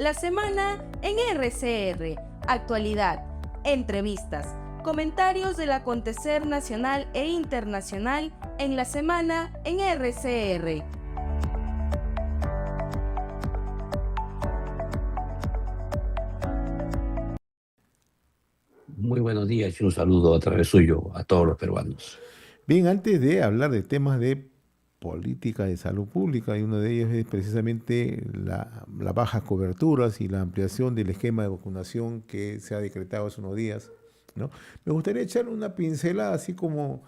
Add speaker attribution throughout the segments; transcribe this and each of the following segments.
Speaker 1: La semana en RCR, actualidad, entrevistas, comentarios del acontecer nacional e internacional en la semana en RCR.
Speaker 2: Muy buenos días y un saludo a través suyo a todos los peruanos.
Speaker 3: Bien, antes de hablar de temas de política de salud pública, y uno de ellos es precisamente las bajas coberturas y la ampliación del esquema de vacunación que se ha decretado hace unos días, ¿no? Me gustaría echarle una pincelada, así como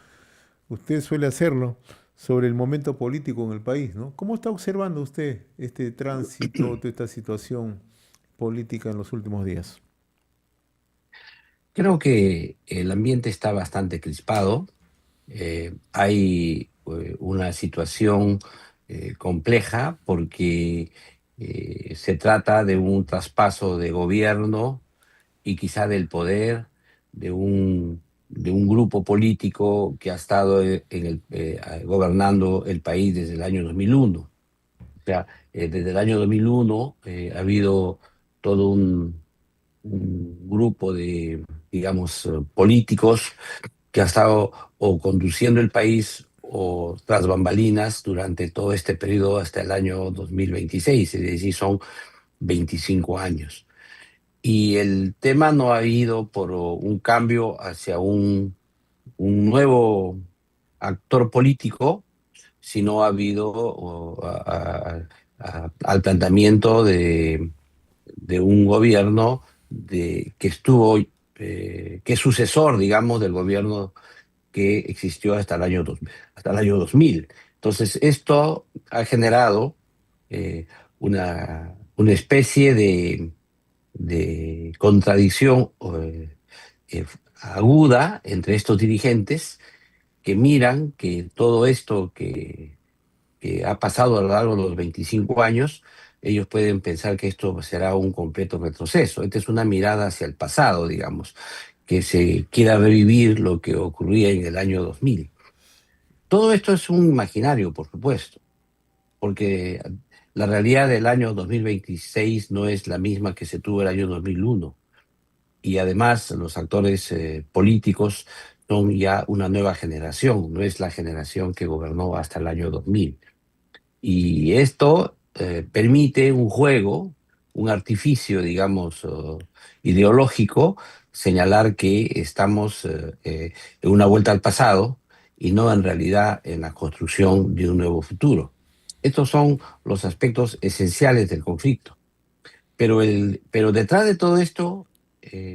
Speaker 3: usted suele hacerlo, sobre el momento político en el país, ¿no? ¿Cómo está observando usted este tránsito, toda esta situación política en los últimos días?
Speaker 2: Creo que el ambiente está bastante crispado. Hay una situación compleja porque se trata de un traspaso de gobierno y quizá del poder de un grupo político que ha estado gobernando el país desde el año 2001. O sea, desde el año 2001 ha habido todo un grupo de, digamos, políticos que ha estado o conduciendo el país o tras bambalinas durante todo este periodo hasta el año 2026, es decir, son 25 años. Y el tema no ha ido por un cambio hacia un nuevo actor político, sino ha habido al planteamiento de un gobierno que estuvo, que es sucesor, digamos, del gobierno que existió hasta el año 2000. Entonces, esto ha generado una especie de contradicción eh, aguda entre estos dirigentes que miran que todo esto que ha pasado a lo largo de los 25 años, ellos pueden pensar que esto será un completo retroceso. Esta es una mirada hacia el pasado, digamos, que se quiera revivir lo que ocurría en el año 2000. Todo esto es un imaginario, por supuesto, porque la realidad del año 2026 no es la misma que se tuvo el año 2001. Y además los actores políticos son ya una nueva generación, no es la generación que gobernó hasta el año 2000. Y esto permite un juego, un artificio, digamos, ideológico, señalar que estamos en una vuelta al pasado y no en realidad en la construcción de un nuevo futuro. Estos son los aspectos esenciales del conflicto. Pero detrás de todo esto,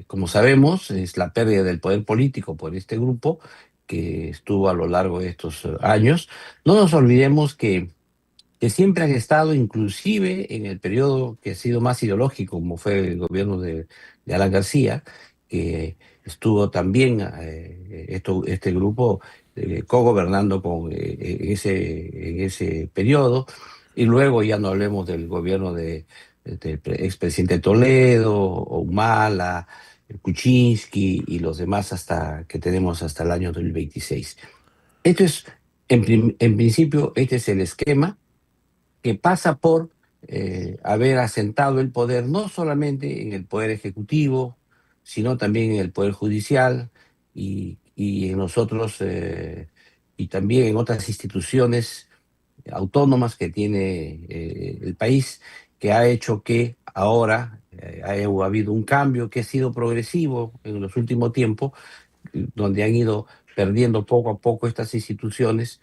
Speaker 2: como sabemos, es la pérdida del poder político por este grupo que estuvo a lo largo de estos años. No nos olvidemos que siempre han estado, inclusive en el periodo que ha sido más ideológico, como fue el gobierno de Alan García, que estuvo también este grupo cogobernando en ese periodo, y luego ya no hablemos del gobierno del expresidente Toledo, Humala, Kuczynski y los demás hasta que tenemos hasta el año 2026. Esto es, en principio, este es el esquema que pasa por haber asentado el poder no solamente en el poder ejecutivo, sino también en el poder judicial y en nosotros y también en otras instituciones autónomas que tiene el país, que ha hecho que ahora haya habido un cambio que ha sido progresivo en los últimos tiempos, donde han ido perdiendo poco a poco estas instituciones,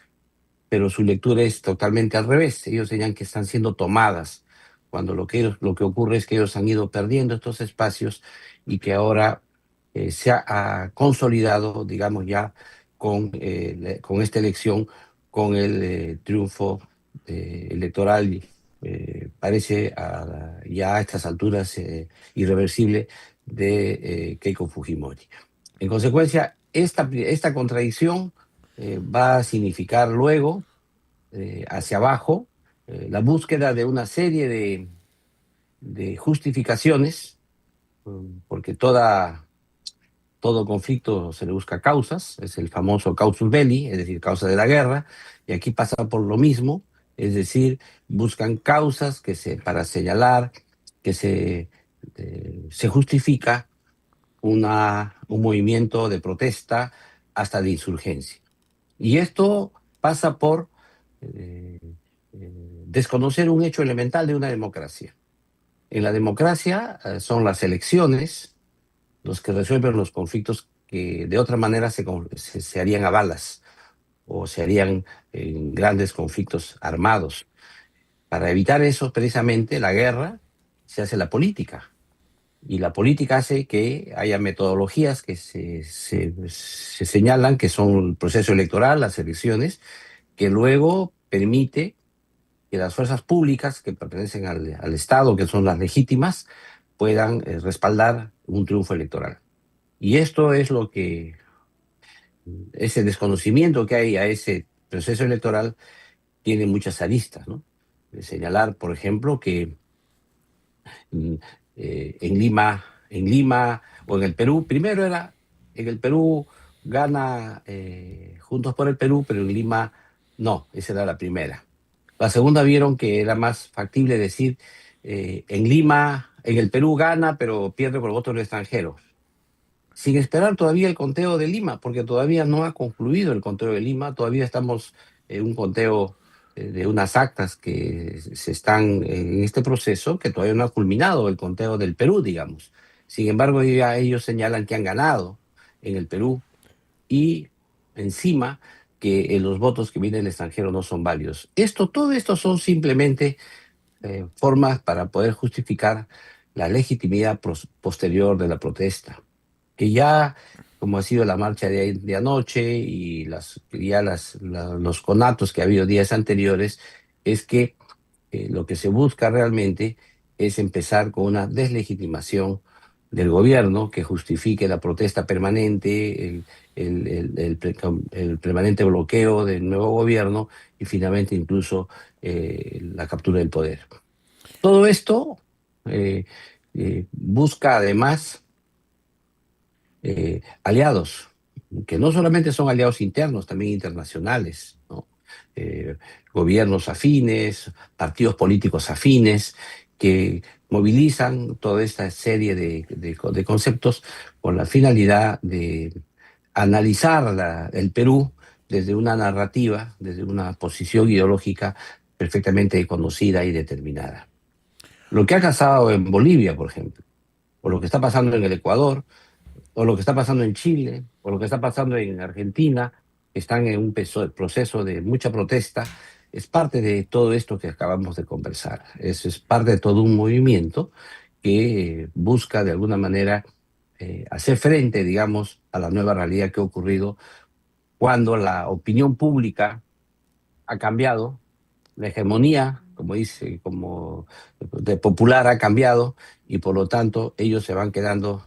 Speaker 2: pero su lectura es totalmente al revés. Ellos señalan que están siendo tomadas, cuando lo que ocurre es que ellos han ido perdiendo estos espacios y que ahora se ha consolidado, digamos, ya con esta elección, con el triunfo electoral, parece ya a estas alturas irreversible de Keiko Fujimori. En consecuencia, esta contradicción va a significar luego, hacia abajo, la búsqueda de una serie de justificaciones, porque todo conflicto se le busca causas, es el famoso causus belli, es decir, causa de la guerra, y aquí pasa por lo mismo, es decir, buscan causas para señalar que se justifica un movimiento de protesta hasta de insurgencia. Y esto pasa por desconocer un hecho elemental de una democracia. En la democracia son las elecciones los que resuelven los conflictos que de otra manera se harían a balas o se harían en grandes conflictos armados. Para evitar eso, precisamente, la guerra, se hace la política. Y la política hace que haya metodologías que se señalan, que son el proceso electoral, las elecciones, que luego permite que las fuerzas públicas que pertenecen al Estado, que son las legítimas, puedan respaldar un triunfo electoral. Y esto es lo que, ese desconocimiento que hay a ese proceso electoral tiene muchas aristas, ¿no? De señalar, por ejemplo, que mm, en Lima o en el Perú, primero era, en el Perú gana Juntos por el Perú, pero en Lima no, esa era la primera. La segunda vieron que era más factible decir, en Lima, en el Perú gana, pero pierde por votos extranjeros, sin esperar todavía el conteo de Lima, porque todavía no ha concluido el conteo de Lima, todavía estamos en un conteo de unas actas que se están en este proceso, que todavía no ha culminado el conteo del Perú, digamos. Sin embargo, ya ellos señalan que han ganado en el Perú y encima que los votos que vienen del extranjero no son válidos. Todo esto son simplemente formas para poder justificar la legitimidad posterior de la protesta, que ya, como ha sido la marcha de anoche y los conatos que ha habido días anteriores, es que lo que se busca realmente es empezar con una deslegitimación del gobierno que justifique la protesta permanente, el permanente bloqueo del nuevo gobierno y finalmente incluso la captura del poder. Todo esto busca además aliados, que no solamente son aliados internos, también internacionales, ¿no? Gobiernos afines, partidos políticos afines, que movilizan toda esta serie de conceptos con la finalidad de analizar el Perú desde una narrativa, desde una posición ideológica perfectamente conocida y determinada. Lo que ha pasado en Bolivia, por ejemplo, o lo que está pasando en el Ecuador, o lo que está pasando en Chile, o lo que está pasando en Argentina, que están en un proceso de mucha protesta, es parte de todo esto que acabamos de conversar. Es parte de todo un movimiento que busca de alguna manera hacer frente, digamos, a la nueva realidad que ha ocurrido cuando la opinión pública ha cambiado, la hegemonía, como dice, como de popular ha cambiado y por lo tanto ellos se van quedando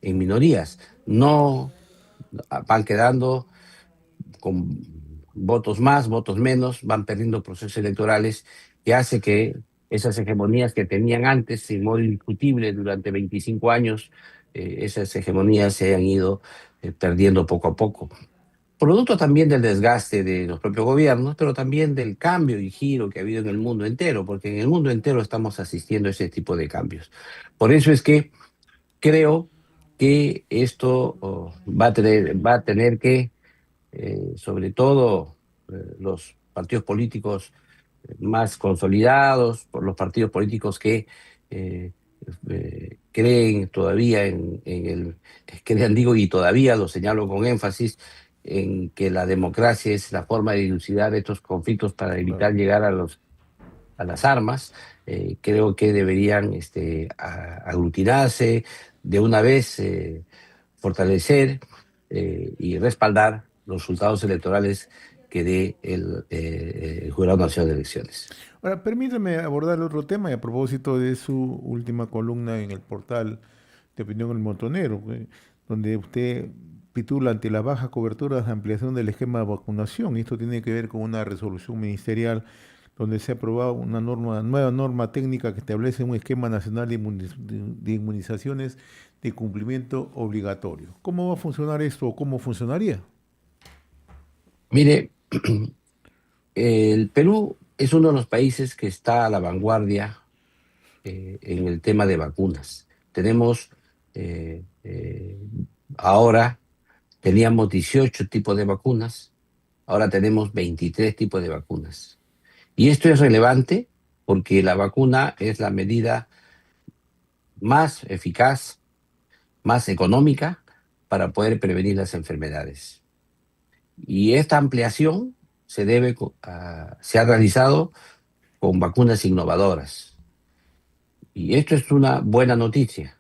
Speaker 2: en minorías. No van quedando con votos más, votos menos, van perdiendo procesos electorales que hace que esas hegemonías que tenían antes, sin modo indiscutible, durante 25 años, esas hegemonías se han ido perdiendo poco a poco. Producto también del desgaste de los propios gobiernos, pero también del cambio y giro que ha habido en el mundo entero, porque en el mundo entero estamos asistiendo a ese tipo de cambios. Por eso es que creo que esto va a tener que, sobre todo, los partidos políticos más consolidados, por los partidos políticos que eh, creen todavía crean, digo, y todavía lo señalo con énfasis, en que la democracia es la forma de dilucidar estos conflictos para evitar
Speaker 3: Claro.
Speaker 2: llegar a las armas. Creo que deberían aglutinarse de una vez, fortalecer y respaldar los resultados electorales que dé el Jurado Nacional de Elecciones.
Speaker 3: Ahora, permítame abordar otro tema y a propósito de su última columna en el portal de Opinión El Montonero, donde usted titula ante la baja cobertura de ampliación del esquema de vacunación. Y esto tiene que ver con una resolución ministerial donde se ha aprobado una nueva norma técnica que establece un esquema nacional de inmunizaciones de cumplimiento obligatorio. ¿Cómo va a funcionar esto o cómo funcionaría?
Speaker 2: Mire, el Perú es uno de los países que está a la vanguardia en el tema de vacunas. Tenemos, ahora teníamos 18 tipos de vacunas, ahora tenemos 23 tipos de vacunas. Y esto es relevante porque la vacuna es la medida más eficaz, más económica para poder prevenir las enfermedades. Y esta ampliación se ha realizado con vacunas innovadoras. Y esto es una buena noticia.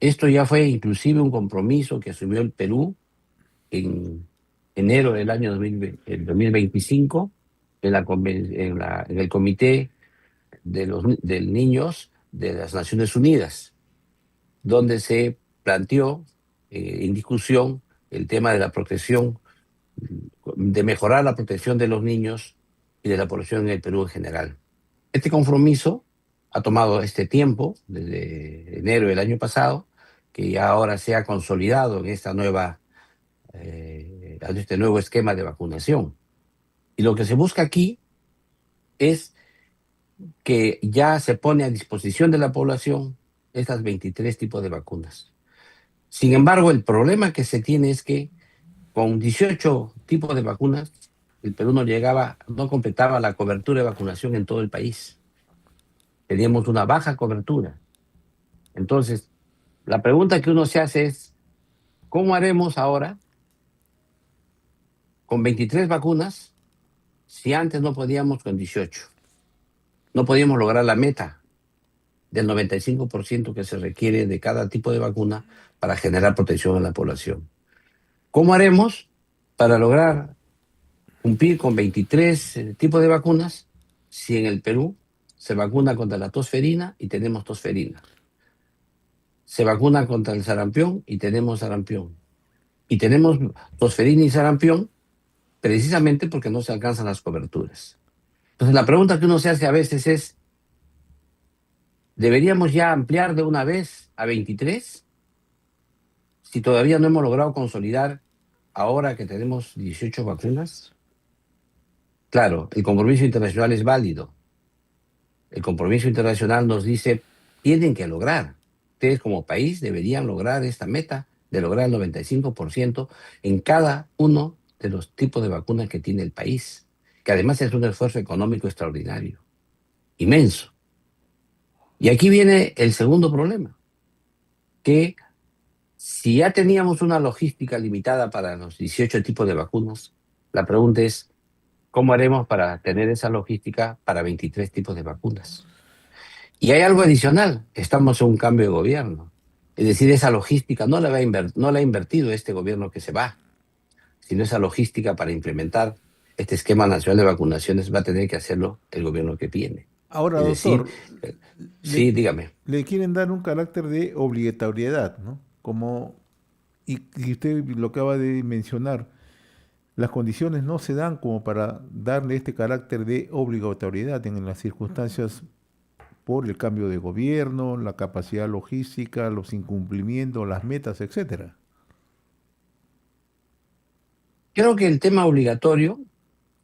Speaker 2: Esto ya fue inclusive un compromiso que asumió el Perú en enero del año 2025 en el Comité de Niños de las Naciones Unidas, donde se planteó en discusión el tema de la protección, de mejorar la protección de los niños y de la población en el Perú en general. Este compromiso ha tomado este tiempo, desde enero del año pasado, que ya ahora se ha consolidado en este nuevo esquema de vacunación. Y lo que se busca aquí es que ya se pone a disposición de la población estas 23 tipos de vacunas. Sin embargo, el problema que se tiene es que con 18 tipos de vacunas, el Perú no completaba la cobertura de vacunación en todo el país. Teníamos una baja cobertura. Entonces, la pregunta que uno se hace es, ¿cómo haremos ahora con 23 vacunas si antes no podíamos con 18? No podíamos lograr la meta del 95% que se requiere de cada tipo de vacuna para generar protección en la población. ¿Cómo haremos para lograr cumplir con 23 tipos de vacunas si en el Perú se vacuna contra la tosferina y tenemos tosferina? Se vacuna contra el sarampión y tenemos sarampión. Y tenemos tosferina y sarampión precisamente porque no se alcanzan las coberturas. Entonces la pregunta que uno se hace a veces es, ¿deberíamos ya ampliar de una vez a 23? Si todavía no hemos logrado consolidar ahora que tenemos 18 vacunas. Claro, el compromiso internacional es válido. El compromiso internacional nos dice, tienen que lograr. Ustedes como país deberían lograr esta meta de lograr el 95% en cada uno de los tipos de vacunas que tiene el país, que además es un esfuerzo económico extraordinario, inmenso. Y aquí viene el segundo problema, que si ya teníamos una logística limitada para los 18 tipos de vacunas, la pregunta es, ¿cómo haremos para tener esa logística para 23 tipos de vacunas? Y hay algo adicional, estamos en un cambio de gobierno. Es decir, esa logística no la ha invertido este gobierno que se va, sino esa logística para implementar este esquema nacional de vacunaciones va a tener que hacerlo el gobierno que viene.
Speaker 3: Ahora,
Speaker 2: Es decir,
Speaker 3: doctor,
Speaker 2: sí,
Speaker 3: le,
Speaker 2: dígame.
Speaker 3: le quieren dar un carácter de obligatoriedad, ¿no? Como, y usted lo acaba de mencionar, las condiciones no se dan como para darle este carácter de obligatoriedad en las circunstancias por el cambio de gobierno, la capacidad logística, los incumplimientos, las metas, etcétera.
Speaker 2: Creo que el tema obligatorio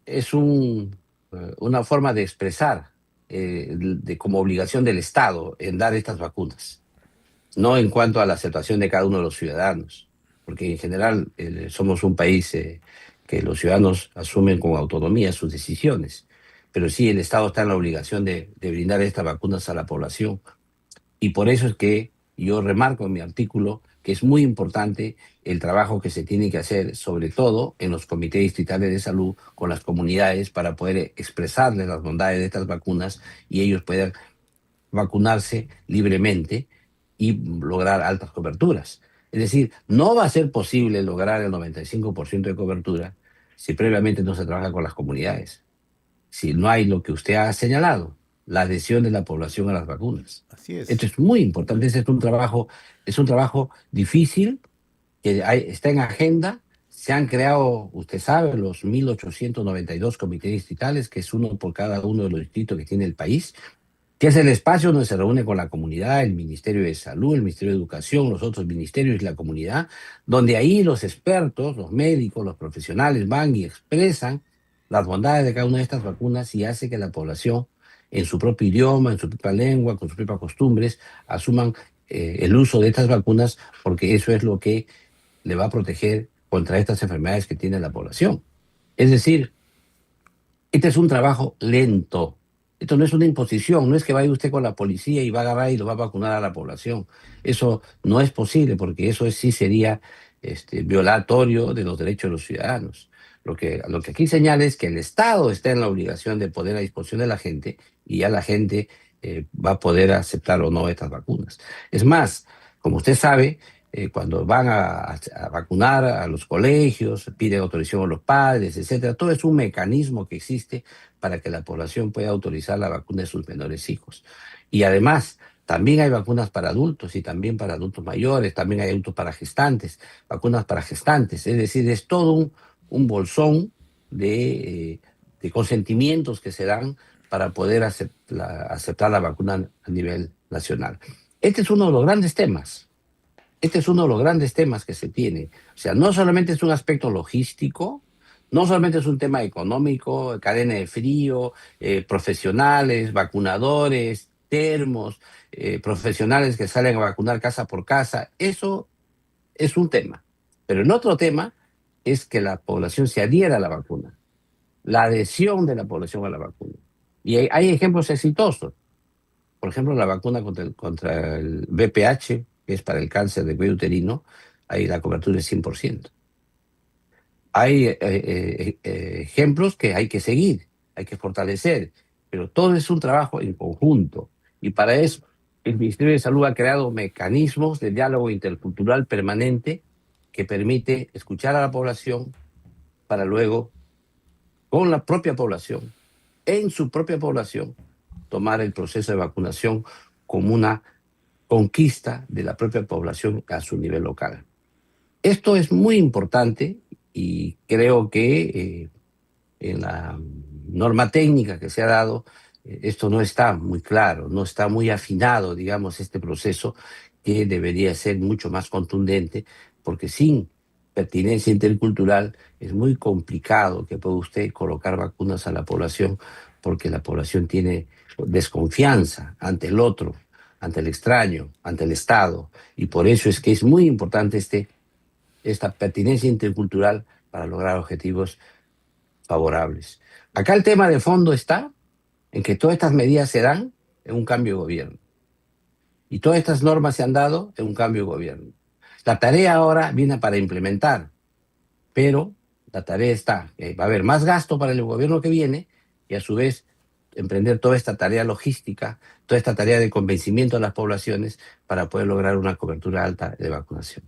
Speaker 2: es una forma de expresar como obligación del Estado en dar estas vacunas, no en cuanto a la aceptación de cada uno de los ciudadanos, porque en general somos un país que los ciudadanos asumen con autonomía sus decisiones, pero sí el Estado está en la obligación de brindar estas vacunas a la población. Y por eso es que yo remarco en mi artículo que es muy importante el trabajo que se tiene que hacer, sobre todo en los comités distritales de salud, con las comunidades, para poder expresarles las bondades de estas vacunas y ellos puedan vacunarse libremente y lograr altas coberturas. Es decir, no va a ser posible lograr el 95% de cobertura si previamente no se trabaja con las comunidades, si no hay lo que usted ha señalado, la adhesión de la población a las vacunas.
Speaker 3: Así es.
Speaker 2: Esto es muy importante, este es un trabajo difícil, que está en agenda. Se han creado, usted sabe, los 1.892 comités distritales, que es uno por cada uno de los distritos que tiene el país, que es el espacio donde se reúne con la comunidad, el Ministerio de Salud, el Ministerio de Educación, los otros ministerios y la comunidad, donde ahí los expertos, los médicos, los profesionales van y expresan las bondades de cada una de estas vacunas y hace que la población en su propio idioma, en su propia lengua, con sus propias costumbres, asuman el uso de estas vacunas, porque eso es lo que le va a proteger contra estas enfermedades que tiene la población. Es decir, este es un trabajo lento. Esto no es una imposición, no es que vaya usted con la policía y va a agarrar y lo va a vacunar a la población. Eso no es posible, porque eso sí sería violatorio de los derechos de los ciudadanos. Lo que aquí señala es que el Estado está en la obligación de poner a disposición de la gente, y ya la gente va a poder aceptar o no estas vacunas. Es más, como usted sabe, cuando van a vacunar a los colegios, piden autorización a los padres, etcétera. Todo es un mecanismo que existe para que la población pueda autorizar la vacuna de sus menores hijos. Y además, también hay vacunas para adultos y también para adultos mayores, también hay adultos para gestantes, vacunas para gestantes. Es decir, es todo un bolsón de consentimientos que se dan para poder aceptar la vacuna a nivel nacional. Este es uno de los grandes temas. Este es uno de los grandes temas que se tiene. O sea, no solamente es un aspecto logístico, no solamente es un tema económico, cadena de frío, profesionales, vacunadores, termos, profesionales que salen a vacunar casa por casa. Eso es un tema. Pero el otro tema es que la población se adhiera a la vacuna, la adhesión de la población a la vacuna. Y hay ejemplos exitosos. Por ejemplo, la vacuna contra el VPH, que es para el cáncer de cuello uterino, ahí la cobertura es 100%. Hay ejemplos que hay que seguir, hay que fortalecer, pero todo es un trabajo en conjunto. Y para eso, el Ministerio de Salud ha creado mecanismos de diálogo intercultural permanente que permite escuchar a la población para luego, con la propia población, en su propia población, tomar el proceso de vacunación como una conquista de la propia población a su nivel local. Esto es muy importante y creo que en la norma técnica que se ha dado, esto no está muy claro, no está muy afinado, digamos, este proceso, que debería ser mucho más contundente, porque sin pertinencia intercultural es muy complicado que pueda usted colocar vacunas a la población, porque la población tiene desconfianza ante el otro, ante el extraño, ante el Estado, y por eso es que es muy importante esta pertinencia intercultural para lograr objetivos favorables. Acá el tema de fondo está en que todas estas medidas se dan en un cambio de gobierno, y todas estas normas se han dado en un cambio de gobierno. La tarea ahora viene para implementar, pero la tarea está, va a haber más gasto para el gobierno que viene, y a su vez emprender toda esta tarea logística, toda esta tarea de convencimiento a las poblaciones para poder lograr una cobertura alta de vacunación.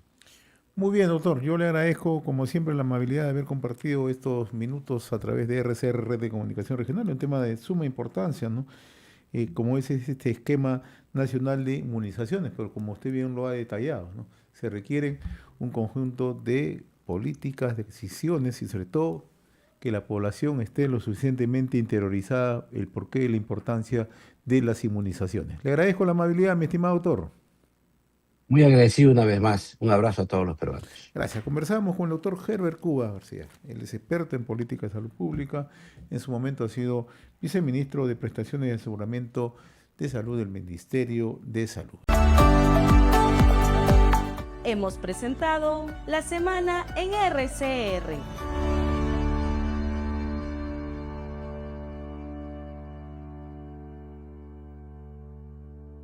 Speaker 3: Muy bien, doctor. Yo le agradezco, como siempre, la amabilidad de haber compartido estos minutos a través de RCR, Red de Comunicación Regional, un tema de suma importancia, ¿no? Como es este esquema nacional de inmunizaciones, pero como usted bien lo ha detallado, ¿no? Se requieren un conjunto de políticas, de decisiones y sobre todo que la población esté lo suficientemente interiorizada el porqué y la importancia de las inmunizaciones. Le agradezco la amabilidad, mi estimado doctor.
Speaker 2: Muy agradecido una vez más. Un abrazo a todos los peruanos.
Speaker 3: Gracias. Conversamos con el doctor Herbert Cuba García. Él es experto en política de salud pública. En su momento ha sido viceministro de Prestaciones y Aseguramiento de Salud del Ministerio de Salud.
Speaker 1: Hemos presentado La Semana en RCR.